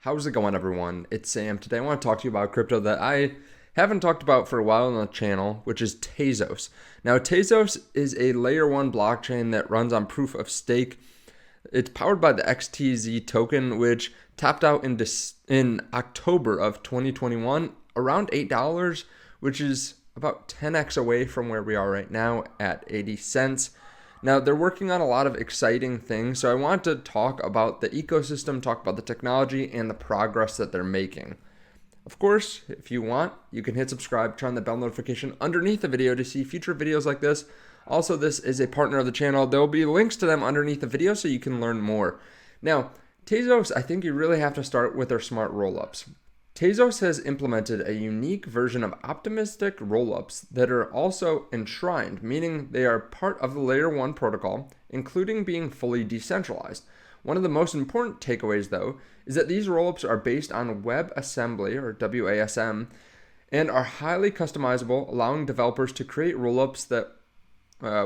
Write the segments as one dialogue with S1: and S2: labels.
S1: How's it going, everyone? It's Sam. Today I want to talk to you about crypto that I haven't talked about for a while on the channel, which is Tezos. Now, Tezos is a layer 1 blockchain that runs on proof of stake. It's powered by the XTZ token, which topped out in October of 2021 around $8, which is about 10x away from where we are right now at 80 cents. Now, they're working on a lot of exciting things, so I want to talk about the ecosystem, talk about the technology, and the progress that they're making. Of course, if you want, you can hit subscribe, turn on the bell notification underneath the video to see future videos like this. Also, this is a partner of the channel. There will be links to them underneath the video so you can learn more. Now, Tezos, I think you really have to start with their smart rollups. Tezos has implemented a unique version of optimistic rollups that are also enshrined, meaning they are part of the layer 1 protocol, including being fully decentralized. One of the most important takeaways, though, is that these rollups are based on WebAssembly, or WASM, and are highly customizable, allowing developers to create rollups that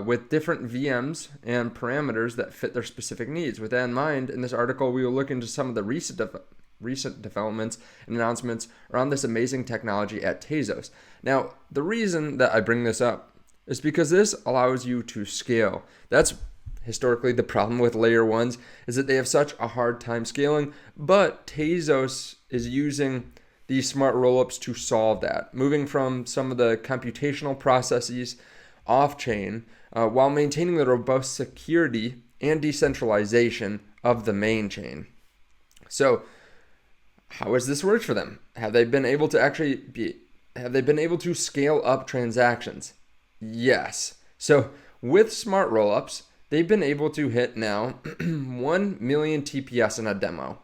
S1: with different VMs and parameters that fit their specific needs. With that in mind, in this article, we will look into some of the recent developments and announcements around this amazing technology at Tezos. Now, the reason that I bring this up is because this allows you to scale. That's historically the problem with layer 1s, is that they have such a hard time scaling, but Tezos is using these smart rollups to solve that, moving from some of the computational processes off-chain while maintaining the robust security and decentralization of the main chain. So, how has this worked for them? Have they been able to scale up transactions? Yes. So with smart rollups, they've been able to hit now 1 million TPS in a demo.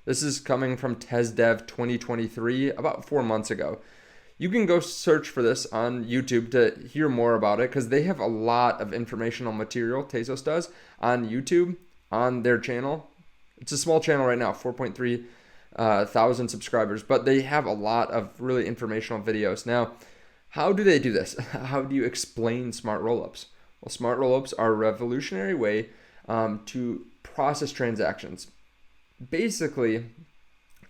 S1: This is coming from TezDev 2023, about 4 months ago. You can go search for this on YouTube to hear more about it because they have a lot of informational material, Tezos does, on YouTube, on their channel. It's a small channel right now, 4.3 thousand subscribers, but they have a lot of really informational videos. Now, how do they do this? How do you explain smart rollups? Well, smart rollups are a revolutionary way to process transactions. Basically,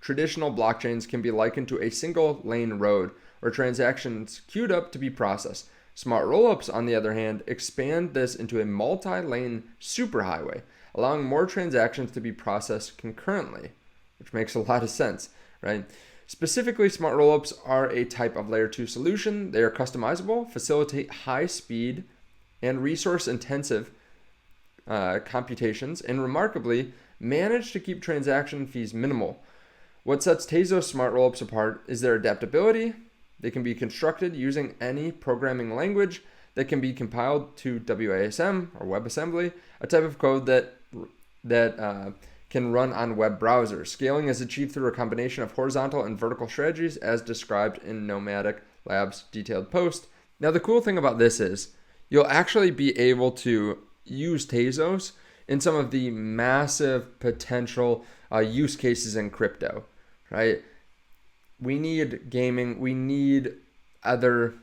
S1: traditional blockchains can be likened to a single lane road where transactions queued up to be processed. Smart rollups, on the other hand, expand this into a multi-lane superhighway, allowing more transactions to be processed concurrently, which makes a lot of sense, right? Specifically, smart rollups are a type of layer 2 solution. They are customizable, facilitate high speed and resource intensive computations, and remarkably, manage to keep transaction fees minimal. What sets Tezos smart rollups apart is their adaptability. They can be constructed using any programming language that can be compiled to WASM or WebAssembly, a type of code that can run on web browsers. Scaling is achieved through a combination of horizontal and vertical strategies as described in Nomadic Labs' detailed post. Now, the cool thing about this is you'll actually be able to use Tezos in some of the massive potential use cases in crypto, right? We need gaming. We need other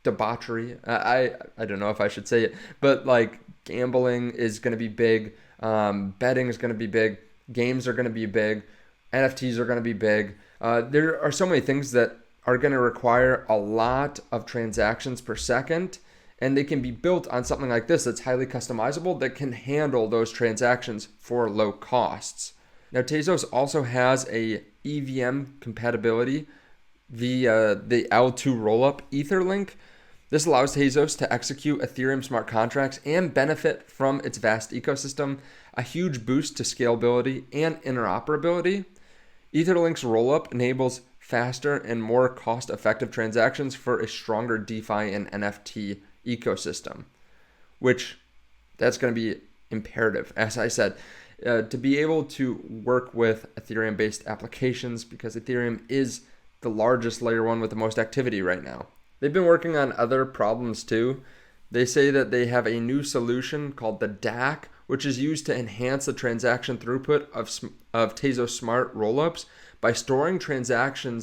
S1: debauchery. I don't know if I should say it, but like gambling is going to be big. Betting is going to be big. Games are going to be big. NFTs are going to be big. There are so many things that are going to require a lot of transactions per second, and they can be built on something like this that's highly customizable that can handle those transactions for low costs. Now, Tezos also has a EVM compatibility via the L2 rollup Etherlink. This allows Tezos to execute Ethereum smart contracts and benefit from its vast ecosystem, a huge boost to scalability and interoperability. Etherlink's rollup enables faster and more cost-effective transactions for a stronger DeFi and NFT ecosystem, which that's going to be imperative, as I said, to be able to work with Ethereum-based applications because Ethereum is the largest layer 1 with the most activity right now. They've been working on other problems too. They say that they have a new solution called the DAC, which is used to enhance the transaction throughput of Tezos smart rollups by storing transaction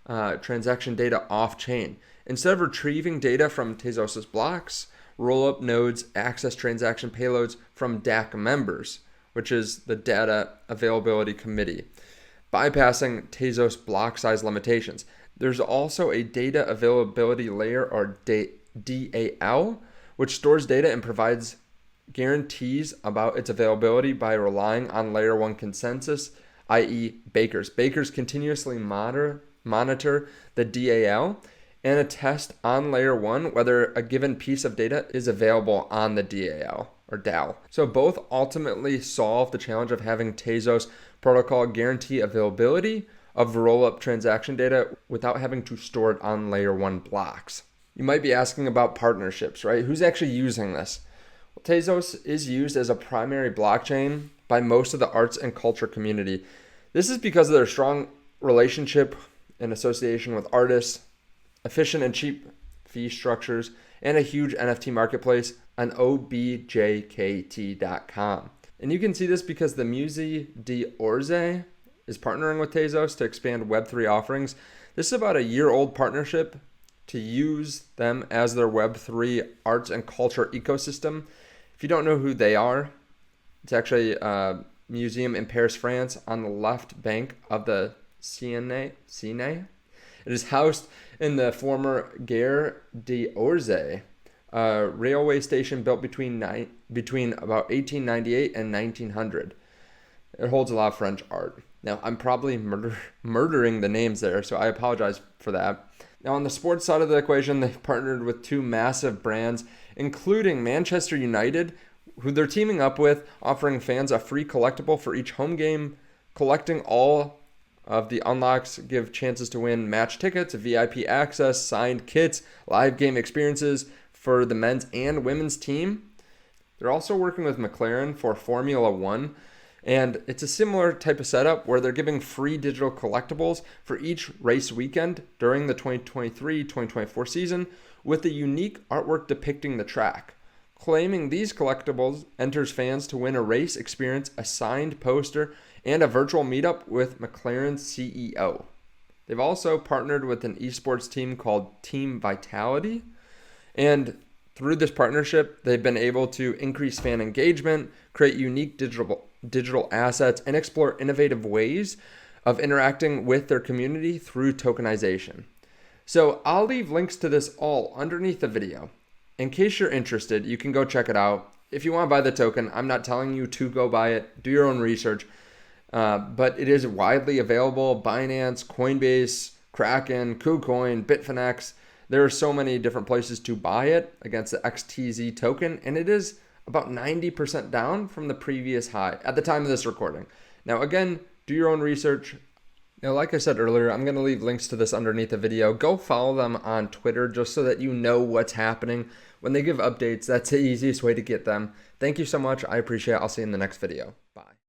S1: data off-chain. Instead of retrieving data from Tezos' blocks, rollup nodes access transaction payloads from DAC members, which is the Data Availability Committee. bypassing Tezos block size limitations. There's also a data availability layer, or DAL, which stores data and provides guarantees about its availability by relying on layer 1 consensus, i.e. Bakers. Bakers continuously monitor the DAL and attest on layer 1 whether a given piece of data is available on the DAL or DAL. So both ultimately solve the challenge of having Tezos protocol guarantee availability of rollup transaction data without having to store it on layer 1 blocks. You might be asking about partnerships, right? Who's actually using this? Well, Tezos is used as a primary blockchain by most of the arts and culture community. This is because of their strong relationship and association with artists, efficient and cheap fee structures, and a huge NFT marketplace on objkt.com. And you can see this because the Musée d'Orsay is partnering with Tezos to expand Web3 offerings. This is about a year-old partnership to use them as their Web3 arts and culture ecosystem. If you don't know who they are, it's actually a museum in Paris, France, on the left bank of the Seine. It is housed in the former Gare d'Orsay, a railway station built between about 1898 and 1900. It holds a lot of French art. Now, I'm probably murdering the names there, so I apologize for that. Now, on the sports side of the equation, they've partnered with two massive brands, including Manchester United, who they're teaming up with, offering fans a free collectible for each home game. Collecting all of the unlocks give chances to win match tickets, VIP access, signed kits, live game experiences for the men's and women's team. They're also working with McLaren for Formula One, and it's a similar type of setup where they're giving free digital collectibles for each race weekend during the 2023-2024 season with a unique artwork depicting the track. Claiming these collectibles enters fans to win a race experience, a signed poster, and a virtual meetup with McLaren's CEO. They've also partnered with an esports team called Team Vitality, and through this partnership, they've been able to increase fan engagement, create unique digital assets, and explore innovative ways of interacting with their community through tokenization. So I'll leave links to this all underneath the video. In case you're interested, you can go check it out. If you want to buy the token, I'm not telling you to go buy it. Do your own research. But it is widely available. Binance, Coinbase, Kraken, KuCoin, Bitfinex. There are so many different places to buy it against the XTZ token, and it is about 90% down from the previous high at the time of this recording. Now, again, do your own research. Now, like I said earlier, I'm going to leave links to this underneath the video. Go follow them on Twitter just so that you know what's happening. When they give updates, that's the easiest way to get them. Thank you so much. I appreciate it. I'll see you in the next video. Bye.